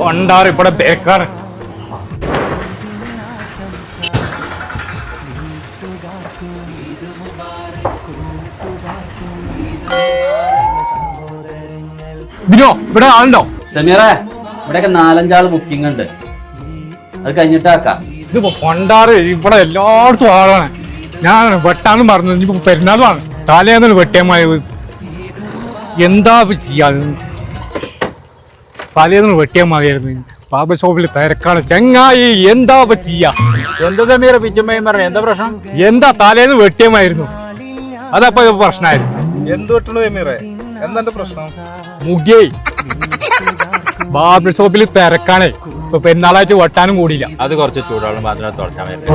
പണ്ടാറ് ഇവിടെ ബേക്കാണ്. ബിനോ ഇവിടെ ആളുണ്ടോ? സമീറേ, ഇവിടെയൊക്കെ 4-5 ബുക്കിംഗ് ഉണ്ട്, അത് കഴിഞ്ഞിട്ടാക്കാം. ഇതിപ്പോ പണ്ടാറ് ഇവിടെ എല്ലായിടത്തും ആളാണ്. ഞാൻ വെട്ടാനും പറഞ്ഞു. ഇനിയിപ്പോ പെരുന്നാളുമാണ്. തലേന്ന് വെട്ടിയമായ എന്താ ചെയ്യാ? തലേന്ന് വെട്ടിയാൽ മതിയായിരുന്നു. ബാബ ഷോപ്പിൽ തിരക്കാണ് ചങ്ങായി. എന്താ ചെയ്യാ? എന്താ സമീറ പിച്ചുമ്മയും പറഞ്ഞു? എന്താ പ്രശ്നം? എന്താ തലേന്ന് വെട്ടിയമായിരുന്നു, അതപ്പോ പ്രശ്നമായിരുന്നു. എന്ത് വെട്ടണു സമീറേ? എന്താ പ്രശ്നം? മുടിയേ ബാബർ ഷോപ്പിൽ തിരക്കാണേ. ഇപ്പൊ പെരുന്നാളായിട്ട് വെട്ടാനും കൂടിയില്ല. അത് കുറച്ച് ചൂടുവെള്ളം മാത്രമേ തുടച്ചാൽ മതി.